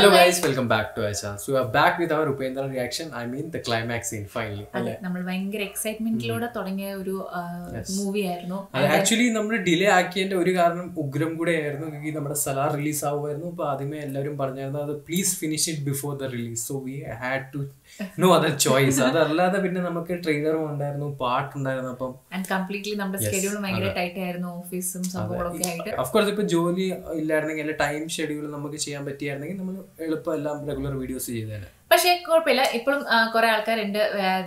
Hello guys, welcome back to our channel. So we are back with our Upendra reaction. I mean the climax scene finally. നമ്മൾ ഭയങ്കര എക്സൈറ്റ്മെന്റിലൂടെ തുടങ്ങിയ ഒരു movie ആയിരുന്നു. Actually നമ്മൾ delay ആക്കിയതിന്റെ ഒരു കാരണം ഉഗ്രം കൂടെ ആയിരുന്നു. നമ്മുടെ സലാർ റിലീസ് ആവുമായിരുന്നു. അപ്പോൾ ആദ്യമേ എല്ലാവരും പറഞ്ഞായിരുന്നു അത് please finish it before the release. So we had to no other choice. അതല്ലാതെ പിന്നെ നമുക്ക് ട്രെയിലറും ഉണ്ടായിരുന്നു, പാട്ടുണ്ടായിരുന്നു. അപ്പം കംപ്ലീറ്റ്ലി നമ്മുടെ ഷെഡ്യൂൾ ഭയങ്കര ടൈറ്റ് ആയിരുന്നു, ഓഫീസും സംഭവങ്ങളൊക്കെ ആയിട്ട്. ഓഫ്കോഴ്സ് ഇപ്പൊ ജോലി ഇല്ലായിരുന്നെങ്കിൽ അല്ലെ ടൈം ഷെഡ്യൂൾ നമുക്ക് ചെയ്യാൻ പറ്റിയായിരുന്നെങ്കിൽ നമ്മൾ എളുപ്പം എല്ലാം റെഗുലർ വീഡിയോസ് ചെയ്തേനെ. പക്ഷേ കുഴപ്പമില്ല, ഇപ്പോഴും കുറെ ആൾക്കാരുണ്ട്,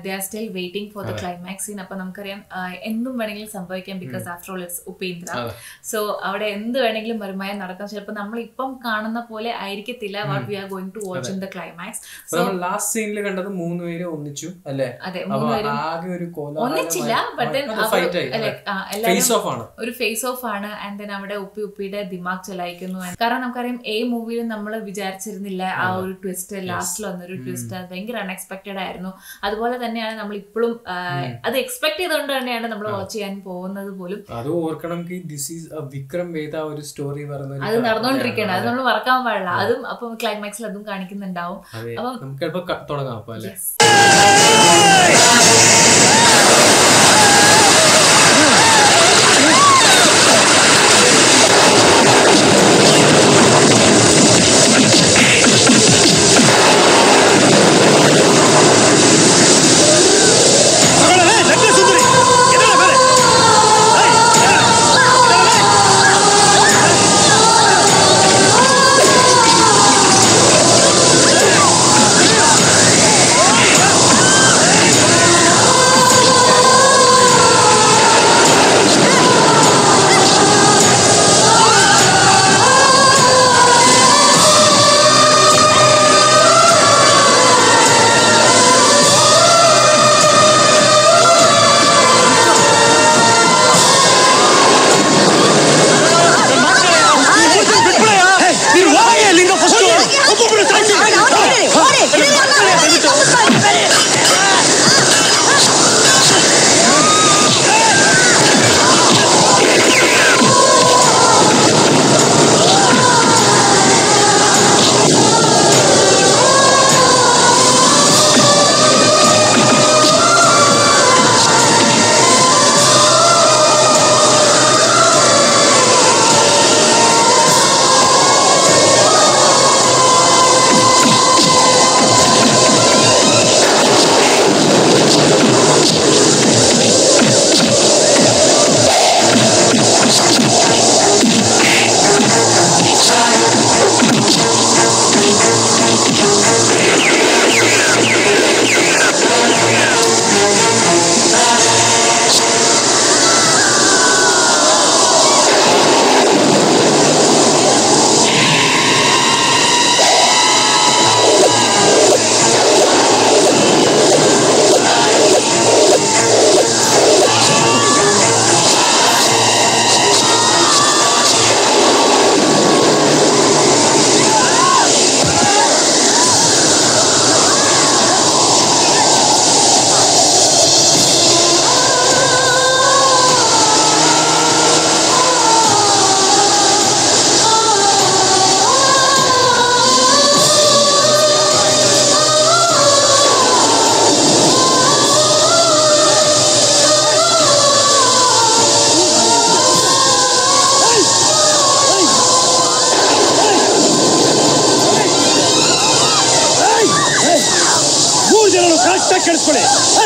they are still waiting for the climax scene. അപ്പൊ നമുക്കറിയാം എന്തും വേണമെങ്കിലും സംഭവിക്കാം, because after all it's Upendra. So അവിടെ എന്ത് വേണമെങ്കിലും വരുമായി നടക്കാം. ചിലപ്പോൾ നമ്മൾ ഇപ്പം കാണുന്ന പോലെ ആയിരിക്കത്തില്ല what we are going to watch in the climax. So last സീനിൽ കണ്ടത് 3 പേര് ഒന്നിച്ചു അല്ലേ? അതെ, 3 പേരും ഒന്നിച്ചില്ല, ബട്ട് ഒരു ഫേസ് ഓഫ് ആണ്. ആൻഡ് ദെൻ അവിടെ ഉപ്പിയുടെ ദിമാഗ് ചലായിക്കുന്നു. കാരണം നമുക്കറിയാം ഈ മൂവിയിൽ നമ്മൾ വിചാരിച്ചിരുന്നില്ല ആ ഒരു ട്വിസ്റ്റ് ലാസ്റ്റിൽ വന്നൊരു ട്വിസ്റ്റ്. അത് ഭയങ്കര അൺഎക്സ്പെക്ടഡ് ആയിരുന്നു. അതുപോലെ തന്നെയാണ് നമ്മൾ ഇപ്പോഴും അത് എക്സ്പെക്ട് ചെയ്തുകൊണ്ട് തന്നെയാണ് നമ്മൾ വാച്ച് ചെയ്യാൻ പോകുന്നത് പോലും. അത് ഓർക്കണം, വിക്രം വേദ ഒരു സ്റ്റോറി അത് നടന്നുകൊണ്ടിരിക്കുകയാണ്, അത് നമ്മൾ മറക്കാൻ പാടില്ല. അതും അപ്പം ക്ലൈമാക്സിൽ അതും കാണിക്കുന്നുണ്ടാവും. അപ്പം നമുക്ക് തുടങ്ങാം അപ്പൊ അല്ലേ?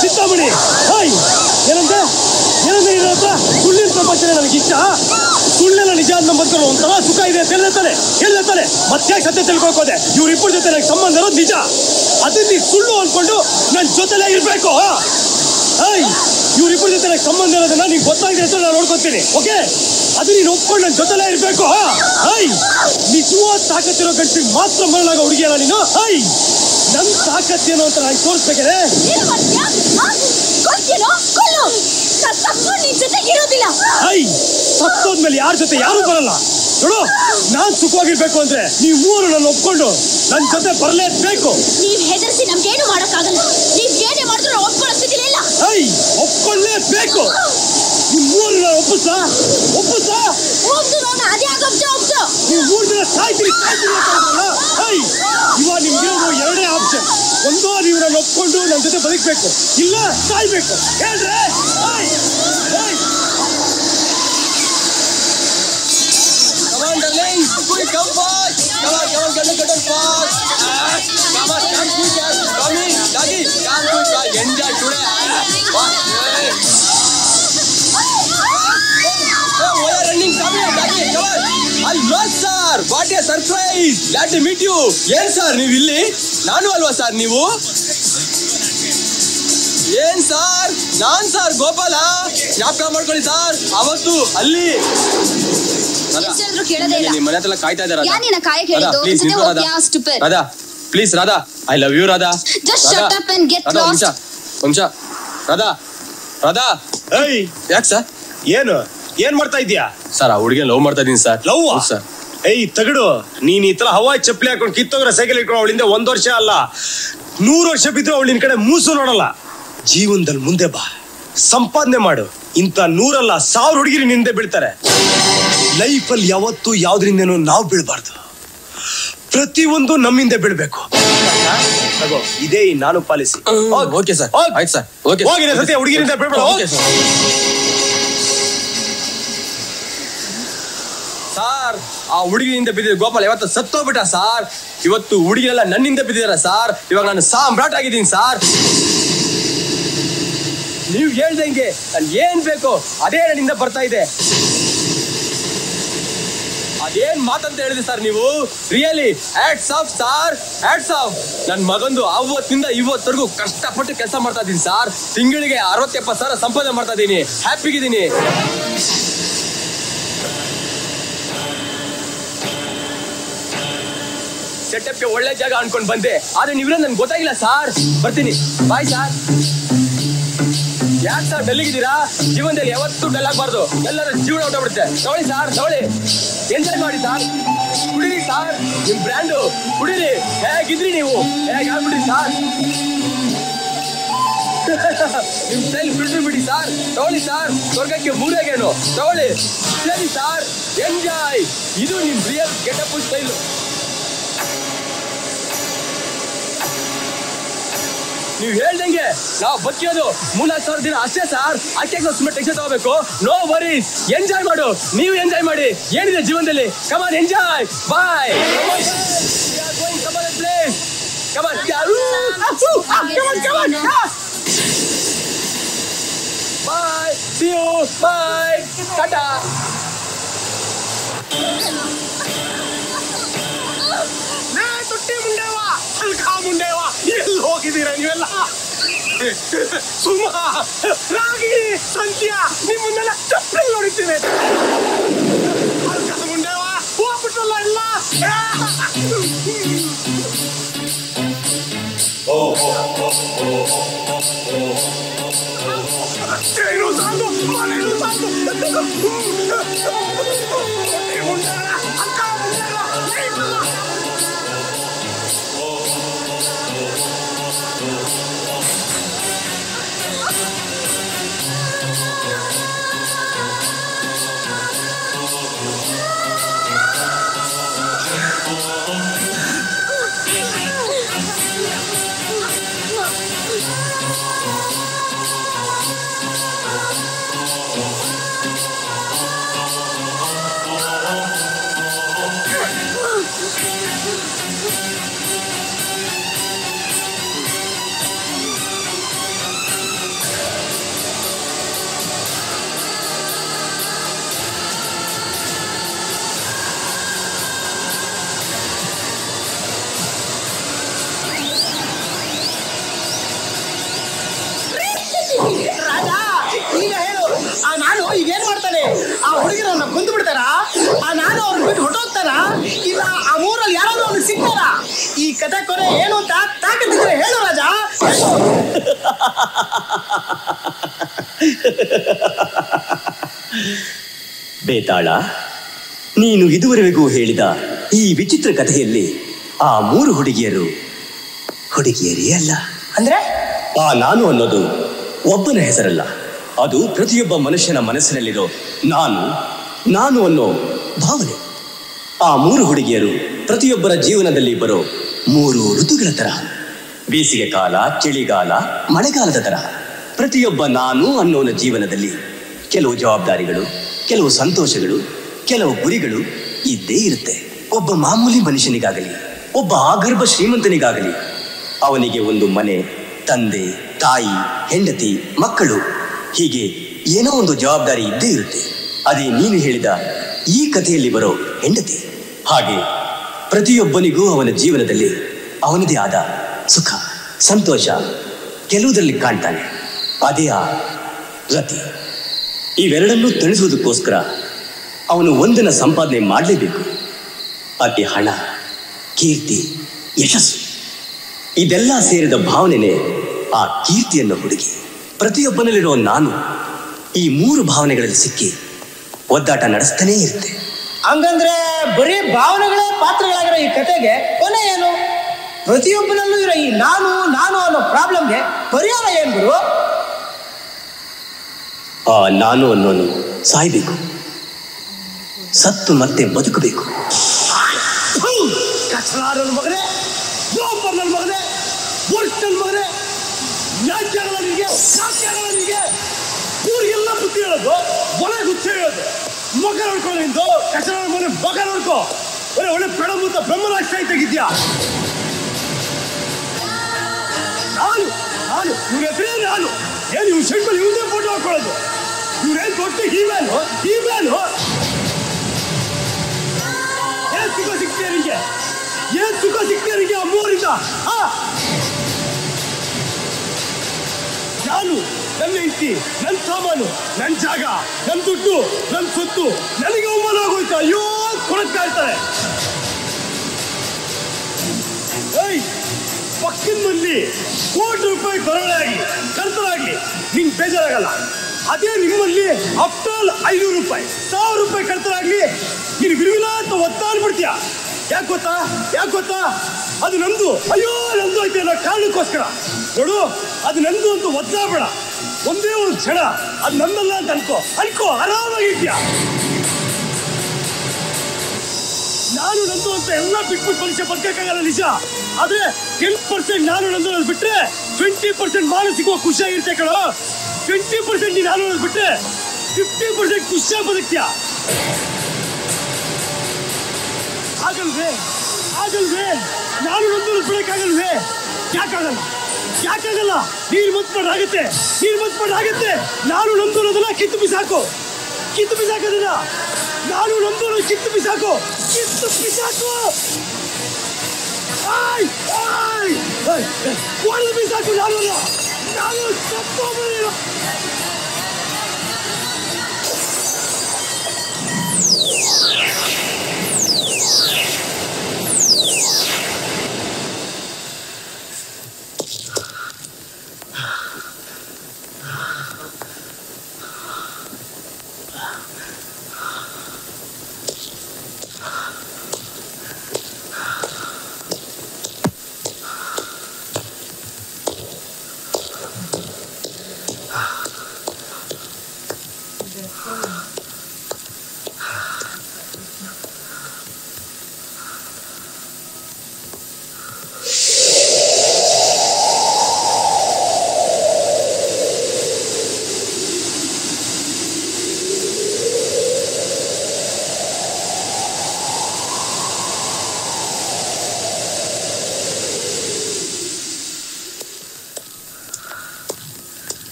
ಚಿಂತಾಮಣಿ ಏನಂತ ಸುಳ್ಳಿನ ಪ್ರಪಂಚ ನನಗೆ ಇಷ್ಟ. ಸುಳ್ಳೆಲ್ಲ ನಿಜ ಅಂತ ನಂಬರ್ತಾರೆ, ಒಂಥರ ಸುಖ ಇದೆ ಅಂತ ಹೇಳ್ತಾನೆ. ಮತ್ತೆ ಸತ್ಯ ತಿಳ್ಕೊಕೋದೆ. ಇವ್ರಿಬ್ಬರ ಜೊತೆ ನನಗೆ ಸಂಬಂಧ ಇರೋದು ನಿಜ, ಅದನ್ನ ಸುಳ್ಳು ಅನ್ಕೊಂಡು ನನ್ನ ಜೊತೆಲೇ ಇರ್ಬೇಕು. ಇವ್ರಿಬ್ಬರ ಜೊತೆ ನನಗೆ ಸಂಬಂಧ ಇರೋದನ್ನ ನಿಂಗೆ ಗೊತ್ತಾಗಿದೆ ಅಂತ ನಾನು ನೋಡ್ಕೊತೀನಿ. ಓಕೆ, ಅದು ನೀನು ಒಪ್ಕೊಂಡು ನನ್ನ ಜೊತೆಲೇ ಇರ್ಬೇಕು. ನಿಜವಾದ ತಾಕತ್ತಿರೋ ಗಂಟಿಗೆ ಮಾತ್ರ ಮರಳಾಗ ಹುಡುಗಿಯಲ್ಲ ನೀನು. ನನ್ ತಾಕತ್ತೇನು ಅಂತ ನಾನು ತೋರಿಸ್ಬೇಕಾದ್ರೆ ಸತ್ತೋದ್ಮೇಲೆ ಯಾರ ಜೊತೆ ಯಾರು ಬರಲ್ಲ ನೋಡು. ನಾನ್ ಸುಖವಾಗಿರ್ಬೇಕು ಅಂದ್ರೆ ನೀವು ಮೂರು ನನ್ನ ಒಪ್ಕೊಂಡು ನನ್ನ ಜೊತೆ ಬರಲೇಬೇಕು. ನೀವ್ ಹೆದರ್ಸಿ ನಮ್ಗೇನು ಮಾಡಕ್ಕಾಗಲ್ಲ. ನೀವ್ ಏನೇ ಮಾಡಿದ್ರು ಒಪ್ಕೊಳ್ಳೋ ಸ್ಥಿತಿಲಿ ಇಲ್ಲ. ಒಪ್ಕೊಳ್ಳೇಬೇಕು. ನೀವು ಮೂರು ನಾನು ಒಪ್ಪಿಸ್ತಾ ಅದೇ ಆಗೋದು. ನೀವು 3 ದಿನ ಸಾಯ್ತೀರಿ. ಒಂದೋ ನೀವನ್ನ ಒಪ್ಕೊಂಡು ನನ್ನ ಜೊತೆ ಬದುಕಬೇಕು, ಇಲ್ಲ ಸಾಯ್ಬೇಕು. ಹೇಳ್ರೆ sir, what a surprise, glad to meet you. ಏನ್ ಸರ್ ನೀವು ಇಲ್ಲಿ? ನಾನು ಅಲ್ವಾ ಸರ್ ನೀವು? ಏನ್ ಸರ್, ನಾನ್ ಸರ್ ಗೋಪಾಲ, ಜ್ಞಾಪಕ ಮಾಡ್ಕೊಳ್ಳಿ ಸರ್. ಅವತ್ತು ಅಲ್ಲಿ ನಿಮ್ಮ ಮನೆ ಹತ್ರ ಕಾಯ್ತಾ ಇದ್ದಾರೆ. Radha please, Radha I love you Radha. Vamsha Radha Radha. ಯಾಕೆ ಸರ್? ಏನ್ ಮಾಡ್ತಾ ಇದೀಯಾ ಸರ್? ಆ ಹುಡುಗಿ ಲವ್ ಮಾಡ್ತಾ ಇದೀನಿ ಸರ್. Love sir? ತಗಡು, ನೀನ್ ಈ ತರ ಹವಾಯಿ ಚಪ್ಪಲಿ ಹಾಕೊಂಡು ಕಿತ್ತೋಗ್ರ ಸೈಕಲ್ ಇಟ್ಕೊಂಡು ಅವಳಿಂದ 1 ವರ್ಷ ಅಲ್ಲ 100 ವರ್ಷ ಬಿದ್ರು ಅವಳು ನಿನ್ ಕಡೆ ಮೂಸು ನೋಡಲ್ಲ. ಜೀವನದಲ್ಲಿ ಮುಂದೆ ಬಾ, ಸಂಪಾದನೆ ಮಾಡು. ಇಂಥ 100 ಅಲ್ಲ 1000 ಹುಡುಗಿರಿ ನಿಂದೆ ಬೀಳ್ತಾರೆ. ಲೈಫಲ್ಲಿ ಯಾವತ್ತೂ ಯಾವ್ದ್ರಿಂದೇನೋ ನಾವು ಬೀಳ್ಬಾರ್ದು, ಪ್ರತಿಯೊಂದು ನಮ್ಮಿಂದ ಬೀಳ್ಬೇಕು. ಇದೇ ನಾನು ಪಾಲಿಸಿ. ಓಕೆ ಸರ್, ಆಯ್ತು ಸರ್. ಓಕೆ, ಹೋಗಿದೆ ಸತ್ಯ, ಹುಡುಗಿರಿಂದ ಬೀಳ್ಬೇಡ. ಸಾರ್, ಆ ಹುಡುಗಿಯಿಂದ ಬಿದ್ದಿದ್ದ ಗೋಪಾಲ್ ಯಾವತ್ತು ಸತ್ತೋಗ್ಬಿಟ್ಟ ಸಾರ್. ಇವತ್ತು ಹುಡುಗಿರೆಲ್ಲ ನನ್ನಿಂದ ಬಿದ್ದಿದಾರ ಸಾರ್. ಇವಾಗ ನಾನು ಸಾಮ್ರಾಟ್ ಆಗಿದ್ದೀನಿ ಸಾರ್. ನೀವು ಹೇಳ್ದಂಗೆ ನಾನು ಏನ್ ಬೇಕು ಅದೇ ನನ್ನಿಂದ ಬರ್ತಾ ಇದೆ. ಅದೇನ್ ಮಾತಂತ ಹೇಳಿದೆ ಸರ್ ನೀವು? Really hats off sir, hats off. ನನ್ನ ಮಗಂದು ಅವತ್ತಿಂದ ಇವತ್ತರೆಗೂ ಕಷ್ಟಪಟ್ಟು ಕೆಲಸ ಮಾಡ್ತಾ ಇದ್ದೀನಿ ಸಾರ್. ತಿಂಗಳಿಗೆ 60-70 ಸಾವಿರ ಸಂಪಾದನೆ ಮಾಡ್ತಾ ಇದ್ದೀನಿ. ಹ್ಯಾಪಿಗಿದ್ದೀನಿ. ಸೆಟಪ್ಗೆ ಒಳ್ಳೆ ಜಾಗ ಅನ್ಕೊಂಡ್ ಬಂದೆ, ಆದ್ರೆ ನೀವಿರೋ ನನ್ಗೆ ಗೊತ್ತಾಗಿಲ್ಲ ಸಾರ್. ಬರ್ತೀನಿ, ಬಾಯ್ ಸಾರ್. ಯಾಕೆ ಸರ್ ಡಲ್ಲಿಗಿದ್ದೀರಾ? ಜೀವನದಲ್ಲಿ ಯಾವತ್ತೂ ಡಲ್ ಆಗಬಾರ್ದು, ಎಲ್ಲರ ಜೀವನ ಹೊಟ್ಟೋಗ್ಬಿಡುತ್ತೆ. ತಗೊಳ್ಳಿ ಸಾರ್, ತಗೊಳ್ಳಿ, ಎಂಜಾಯ್ ಮಾಡಿ ಸಾರ್. ಕುಡೀರಿ ಸಾರ್, ನಿಮ್ ಬ್ರ್ಯಾಂಡು ಕುಡೀರಿ. ಹೇಗಿದ್ರಿ ನೀವು? ಹೇಗಾಗ್ಬಿಡ್ರಿ ಸಾರ್. ನಿಮ್ ಸ್ಟೈಲ್ ಬಿಡ್ರಿ ಬಿಡಿ ಸಾರ್. ತಗೊಳ್ಳಿ ಸಾರ್, ಸ್ವರ್ಗಕ್ಕೆ 3 ಗೇಣು. ತಗೊಳ್ಳಿ, ಸರಿ ಸಾರ್, ಎಂಜಾಯ್. ಇದು ನಿಮ್ ರಿಯಲ್ ಗೆಟಪ್ ಸ್ಟೈಲು. ನೀವು ಹೇಳ್ದಂಗೆ ನಾವು ಬದುಕಿಯೋದು 3-4 ಸಾವಿರ ದಿನ ಅಷ್ಟೇ ಸಾರ್. ಅದಕ್ಕೆ ಸುಮ್ಮನೆ ಟೆನ್ಷನ್ ತಗೋಬೇಕು. ನೋ ವರೀಸ್, ಎಂಜಾಯ್ ಮಾಡು. ನೀವು ಎಂಜಾಯ್ ಮಾಡಿ. ಏನಿದೆ ಜೀವನದಲ್ಲಿ? Come on, enjoy. Bye. Bye, see you, bye, tata. ಮುಂಡೆವಾ, ಎಲ್ಲಿ ಹೋಗಿದ್ದೀರಾ ನೀವೆಲ್ಲ? ಸುಮಾ, ರಾಗಿ, ಸಂಧ್ಯಾ, ನಿಮ್ಮನ್ನೆಲ್ಲ ಚಪ್ಪಲಿ ನೋಡಿದ್ದೇನೆ. ಮುಂಡೆವಾ ಹೋಗ್ಬಿಟ್ರಲ್ಲ ಎಲ್ಲ. ನಾನು ಈಗೇನ್ ಮಾಡ್ತಾನೆ? ಆ ಹುಡುಗಿರನ್ನ ಕೊಂದು ಬಿಡ್ತಾರ? ನಾನು ಅವ್ರನ್ನ ಬಿಟ್ಟು ಹೊಟ್ಟೋಗ್ತಾರ? ಇಲ್ಲ ಆ ಊರಲ್ಲಿ ಯಾರಾದ್ರೂ ಅವ್ನಿಗೆ ಸಿಗ್ತಾರ? ಈ ಕಥೆ ಕೊನೆ ಏನು ಅಂತ ತಾಕತ್ತಿದ್ರೆ ಹೇಳು ರಾಜ. ಬೇತಾಳ, ನೀನು ಇದುವರೆಗೂ ಹೇಳಿದ ಈ ವಿಚಿತ್ರ ಕಥೆಯಲ್ಲಿ ಆ 3 ಹುಡುಗಿಯರೇ ಅಲ್ಲ. ಅಂದ್ರೆ ಆ ನಾನು ಅನ್ನೋದು ಒಬ್ಬನ ಹೆಸರಲ್ಲ, ಅದು ಪ್ರತಿಯೊಬ್ಬ ಮನುಷ್ಯನ ಮನಸ್ಸಿನಲ್ಲಿರೋ ನಾನು ಅನ್ನೋ ಭಾವನೆ. ಆ 3 ಹುಡುಗಿಯರು ಪ್ರತಿಯೊಬ್ಬರ ಜೀವನದಲ್ಲಿ ಬರೋ 3 ಋತುಗಳ ತರಹ. ಬೇಸಿಗೆ ಕಾಲ, ಚಳಿಗಾಲ, ಮಳೆಗಾಲದ ತರಹ ಪ್ರತಿಯೊಬ್ಬ ನಾನು ಅನ್ನೋನ ಜೀವನದಲ್ಲಿ ಕೆಲವು ಜವಾಬ್ದಾರಿಗಳು, ಕೆಲವು ಸಂತೋಷಗಳು, ಕೆಲವು ಗುರಿಗಳು ಇದ್ದೇ ಇರುತ್ತೆ. ಒಬ್ಬ ಮಾಮೂಲಿ ಮನುಷ್ಯನಿಗಾಗಲಿ, ಒಬ್ಬ ಆಗರ್ಭ ಶ್ರೀಮಂತನಿಗಾಗಲಿ ಅವನಿಗೆ ಒಂದು ಮನೆ, ತಂದೆ, ತಾಯಿ, ಹೆಂಡತಿ, ಮಕ್ಕಳು, ಹೀಗೆ ಏನೋ ಒಂದು ಜವಾಬ್ದಾರಿ ಇದ್ದೇ ಇರುತ್ತೆ. ಅದೇ ನೀನು ಹೇಳಿದ ಈ ಕಥೆಯಲ್ಲಿ ಬರೋ ಹೆಂಡತಿ. ಹಾಗೆ ಪ್ರತಿಯೊಬ್ಬನಿಗೂ ಅವನ ಜೀವನದಲ್ಲಿ ಅವನದೇ ಆದ ಸುಖ, ಸಂತೋಷ ಕೆಲವುದರಲ್ಲಿ ಕಾಣ್ತಾನೆ. ಅದೇ ಆ ರತಿ. ಇವೆರಡನ್ನೂ ತಣಿಸುವುದಕ್ಕೋಸ್ಕರ ಅವನು ಒಂದನ್ನು ಸಂಪಾದನೆ ಮಾಡಲೇಬೇಕು. ಅದೇ ಹಣ, ಕೀರ್ತಿ, ಯಶಸ್ಸು. ಇದೆಲ್ಲ ಸೇರಿದ ಭಾವನೆನೇ ಆ ಕೀರ್ತಿಯನ್ನು ಹುಡುಗಿ. ಪ್ರತಿಯೊಬ್ಬನಲ್ಲಿರೋ ನಾನು ಈ ಮೂರು ಭಾವನೆಗಳಲ್ಲಿ ಸಿಕ್ಕಿ ಒದ್ದಾಟ ನಡೆಸ್ತಾನೇ ಇರುತ್ತೆ. ಹಂಗಂದ್ರೆ ಬರೀ ಭಾವನೆಗಳೇ ಪಾತ್ರಗಳಾಗಿರೋ ಈ ಕತೆಗೆ ಕೊನೆ ಏನು? ಪ್ರತಿಯೊಬ್ಬನಲ್ಲೂ ಇರೋ ಈ ನಾನು ನಾನು ಅನ್ನೋ ಪ್ರಾಬ್ಲಮ್ಗೆ ಪರಿಹಾರ ಏನ್ ಗುರು? ಆ ನಾನು ಅನ್ನೋನು ಸಾಯ್ಬೇಕು, ಸತ್ತು ಮತ್ತೆ ಬದುಕಬೇಕು. ಕಚಲಾರನ ಮಗನೇ, ಜೋಪರ್ನ ಮಗನೇ, ವರ್ಷನ ಮಗನೇ, ಯಾಜ್ಯಗಳ ನಿನಗೆ, ಸಾಕ್ಯಗಳ ನಿನಗೆ, ಊರಿಗೆಲ್ಲ ಬುದ್ಧಿ ಹೇಳೋದು, ಒಳ್ಳೆ ಗುಚ್ಚೆ ಹೇಳೋದು. ಮಗ ನೋಡ್ಕೊ ನಿಂದು, ಕಚಲಾರ ಮಗನೇ ಮಗ ನೋಡ್ಕೊ. ಒಳ್ಳೆ ಒಳ್ಳೆ ಪ್ರಣಮೂತ ಬ್ರಹ್ಮರಾಕ್ಷ ತೆಗಿದ್ಯಾ. ನಾನು ನಾನು ಇವ್ರ ಹೆಸರೇ ನಾನು. ಏನು ಇವ್ ಶಂಕಲ್ ಇವ್ರದೇ ಫೋಟೋ ಹಾಕೊಳ್ಳೋದು? ಇವ್ರೇನ್ ದೊಡ್ಡ ಹೀಮ್ಯಾನು? ಏನ್ ಸುಖ ಸಿಗ್ತೀಯ ನಿಂಗೆ? ಏನ್ ಸುಖ ಸಿಗ್ತೀಯ ನಿಂಗೆ ಆ ಮೂರಿಂದ? ನಾನು, ನನ್ನ ಹೆಂಡತಿ, ನನ್ನ ಸಾಮಾನು, ನನ್ನ ಜಾಗ, ನನ್ನ ದುಡ್ಡು, ನನ್ನ ಸೊತ್ತು ನನಗೆ ಅವಮಾನ ಆಗೋಯ್ತು. ಅಯ್ಯೋ ಕೊಡಕ್ತಾ ಇರ್ತಾರೆ. ಏಯ್, ಪಕ್ಕದ ಮಲ್ಲಿ ₹1,00,00,000 ಕರ್ತರಾಗ್ಲಿ ನಿಂಗೆ ಬೇಜಾರಾಗಲ್ಲ. ಅದೇ ನಿಮ್ಮಲ್ಲಿ ಅಪ್ಟಲ್ ₹500, ₹1,000 ಕರ್ತರಾಗ್ಲಿ ನೀನು ಬಿರುವಿಲ್ಲ ಅಂತ ಒತ್ತಾಡ್ಬಿಡ್ತೀಯ. ಯಾಕೆ ಗೊತ್ತಾ? ಅದು ನಮ್ದು. ಅಯ್ಯೋ ನಮ್ದು ಐತೆ ಅನ್ನೋ ಕಾರಣಕ್ಕೋಸ್ಕರ ನೋಡು, ಅದು ನಂದು ಅಂತ ಒದ್ದಾಡ್ಬೇಡ. ಒಂದೇ ಒಂದು ಕ್ಷಣ ಅದು ನನ್ನಲ್ಲ ಅಂತ ಅನ್ಕೋ ಆರಾಮಾಗಿರ್ತೀಯ. ನಾನು ನಂದು ಅಂತ ಎಲ್ಲ ಬಿಟ್ಬಿಟ್ಟು ಮನುಷ್ಯ ಬದುಕಕ್ಕಾಗಲ್ಲ ನಿಜ. ಆದ್ರೆ 10% ನಾನು ನಂದು ಅನ್ನೋದು ಬಿಟ್ರೆ 20% ಮಾನಸಿಕವ ಖುಷಿಯಾಗಿರುತ್ತೆ ಕಣ. 20% ನೀನು ನಾನು ಅನ್ನೋದು ಬಿಟ್ರೆ 50% ಖುಷಿಯಾಗಿ ಬದುಕ್ತೀಯ. ಆಗಲ್ವೇ? ನಾನು ನಂದು ಬಿಡಕ್ಕಾಗಲ್ವೇ? ಯಾಕಾಗಲ್ಲ? ನೀರು ಮತ್ಪಡಾಗತ್ತೆ. ನಾನು ನಂದು ಅನ್ನೋದನ್ನ ಕಿತ್ತು ಬಿಸಾಕೋದಿಲ್ಲ. ನಾನು ನಂದು ಅನ್ನೋದು ಕಿತ್ತು ಬಿಸಾಕು. ಬಿಸಾಕು. ನಾನು ಸತ್ತೋಗ್ಬಿಡೇನು?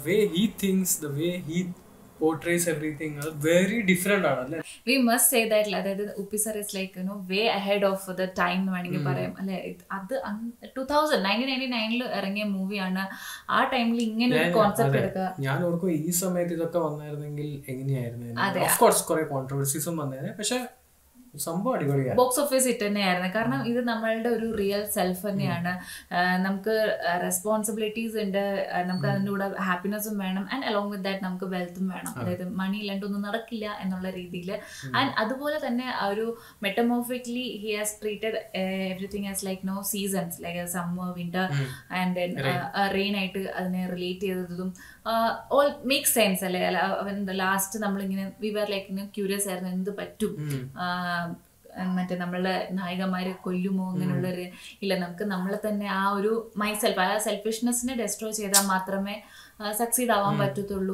way he thinks, the way he portrays everything very different ആണ് അല്ലേ. We must say that അതായത് ഉപ്പി sir is like way ahead of the time എന്ന് വേണമെങ്കിൽ പറയാം അല്ലെ. അത് 1999 ഇറങ്ങിയ മൂവിയാണ്. ആ ടൈമിൽ ഇങ്ങനെ ഒരു കോൺസെപ്റ്റ് എടുക്കുക. ഞാൻ ഓർക്കും ഈ സമയത്ത് ഇതൊക്കെ വന്നായിരുന്നെങ്കിൽ എങ്ങനെയായിരുന്നു. ഓഫ് കോഴ്സ് കുറെ കോൺട്രവേഴ്സീസും വന്നേനെ, പക്ഷെ സംഭവം അടിപൊളിയാണ്. ബോക്സ് ഓഫീസ് ഹിറ്റ് തന്നെയായിരുന്നു. കാരണം ഇത് നമ്മളുടെ ഒരു റിയൽ സെൽഫ് തന്നെയാണ്. നമുക്ക് റെസ്പോൺസിബിലിറ്റീസ് ഉണ്ട്, നമുക്ക് അതിൻ്റെ കൂടെ ഹാപ്പിനെസ്സും വേണം, ആൻഡ് അലോങ് വിത്ത് ദാറ്റ് നമുക്ക് വെൽത്തും വേണം. അതായത് മണി ഇല്ലാണ്ടൊന്നും നടക്കില്ല എന്നുള്ള രീതിയിൽ. ആൻഡ് അതുപോലെ തന്നെ ഒരു metaphorically he has treated everything as like seasons, like summer, winter and then rain ആയിട്ട് അതിനെ റിലേറ്റ് ചെയ്തതും ഓൾ മേക്ക് സെൻസ് അല്ലേ. ലാസ്റ്റ് നമ്മളിങ്ങനെ വി വർ ലൈക്ക് ക്യൂരിയസ് ആയിരുന്നു എന്ത് പറ്റും, മറ്റേ നമ്മളുടെ നായികമാര് കൊല്ലുമോ അങ്ങനെയുള്ളൊരു ഇല്ല. നമുക്ക് നമ്മളെ തന്നെ ആ ഒരു മൈ സെൽഫ്, ആ സെൽഫിഷ്നെസ്സിനെ ഡെസ്ട്രോയ് ചെയ്താൽ മാത്രമേ സക്സീഡ് ആവാൻ പറ്റത്തുള്ളൂ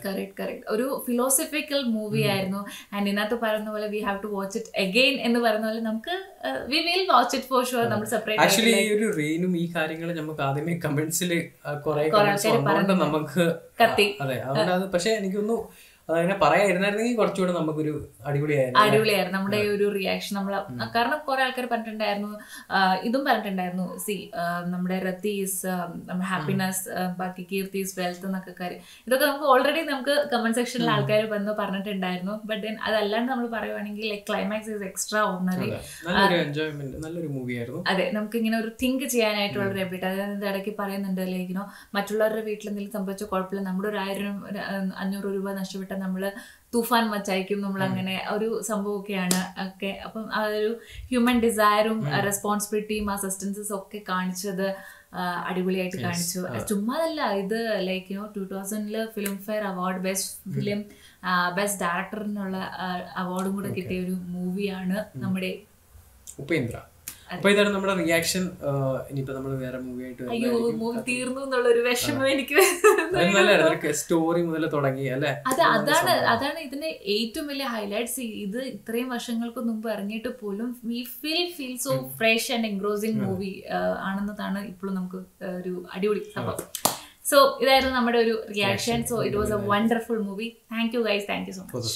കറക്റ്റ്. ഒരു ഫിലോസഫിക്കൽ മൂവി ആയിരുന്നു. ആൻഡ് ഇതിനകത്ത് പറയുന്ന പോലെ we have to watch it again എന്ന് പറയുന്ന പോലെ നമുക്ക് we will watch it for sure. നമ്മൾ സെപ്പറേറ്റ് ആക്ച്വലി ഈ ഒരു റെയിനും ഈ കാര്യങ്ങൾ നമുക്ക് ആദ്യമേ കമന്റ്സിൽ നമുക്ക് കത്തി. അതെ, അതുകൊണ്ട് പക്ഷെ എനിക്കൊന്നു അതങ്ങനെ പറയായിരുന്നെങ്കിൽ കുറച്ചുകൂടെ നമുക്കൊരു അടിപൊളിയായിരുന്നു നമ്മുടെ ഈ ഒരു റിയാക്ഷൻ. നമ്മൾ കാരണം കുറെ ആൾക്കാർ പറഞ്ഞിട്ടുണ്ടായിരുന്നു, ഇതും പറഞ്ഞിട്ടുണ്ടായിരുന്നു, സി നമ്മുടെ റത്തീസ് ഹാപ്പിനെസ്, ബാക്കി കീർത്തീസ് വെൽത്ത് എന്നൊക്കെ കാര്യം. ഇതൊക്കെ നമുക്ക് ഓൾറെഡി നമുക്ക് കമന്റ് സെക്ഷനിൽ ആൾക്കാർ വന്ന് പറഞ്ഞിട്ടുണ്ടായിരുന്നു. ബട്ട് ദെൻ അതല്ലാണ്ട് നമ്മൾ പറയുവാണെങ്കിൽ like climax is extra ordinary. നല്ലൊരു മൂവിയായിരുന്നു. അതെ, നമുക്ക് ഇങ്ങനെ ഒരു തിങ്ക് ചെയ്യാനായിട്ടുള്ള ഒരു എബിലിറ്റി. അതായത് ഇടയ്ക്ക് പറയുന്നുണ്ട് ലൈക്കിനോ മറ്റുള്ളവരുടെ വീട്ടിൽ എന്തെങ്കിലും സംഭവിച്ച കുഴപ്പമില്ല, നമ്മുടെ ഒരു 1000-500 രൂപ നഷ്ടപ്പെട്ട നമ്മള് തൂഫാൻ മച്ചായിരിക്കും, നമ്മൾ അങ്ങനെ ഒരു സംഭവമൊക്കെയാണ് ഒക്കെ. അപ്പം ആ ഒരു ഹ്യൂമൻ ഡിസയറും റെസ്പോൺസിബിലിറ്റിയും അസിസ്റ്റൻസും ഒക്കെ കാണിച്ചത് അടിപൊളിയായിട്ട് കാണിച്ചു. ചുമ്മാതല്ല, ഇത് like 2000 Filmfare award best film, best ഡയറക്ടറിനുള്ള അവാർഡും കൂടെ കിട്ടിയ ഒരു മൂവിയാണ് നമ്മുടെ ഉപേന്ദ്ര. അപ്പൊ ഇതാണ് നമ്മുടെ റിയാക്ഷൻ. ഇനിയിപ്പോ നമ്മള് വേറെ മൂവി ആയിട്ട് മൂവി തീർന്നു എന്നുള്ളൊരു വിഷമം എനിക്ക്. സ്റ്റോറി മുതൽ തുടങ്ങി അല്ലെ. അതാണ് ഇതിന്റെ ഏറ്റവും വലിയ ഹൈലൈറ്റ്സ്. ഇത് ഇത്രയും വർഷങ്ങൾക്ക് മുമ്പ് ഇറങ്ങിയിട്ട് പോലും we feel so fresh and engrossing movie ആണെന്നതാണ് ഇപ്പോഴും നമുക്ക് ഒരു അടിപൊളി സംഭവം. സോ ഇതായിരുന്നു നമ്മുടെ ഒരു reaction. So it was a wonderful movie. Thank you guys, thank you so much.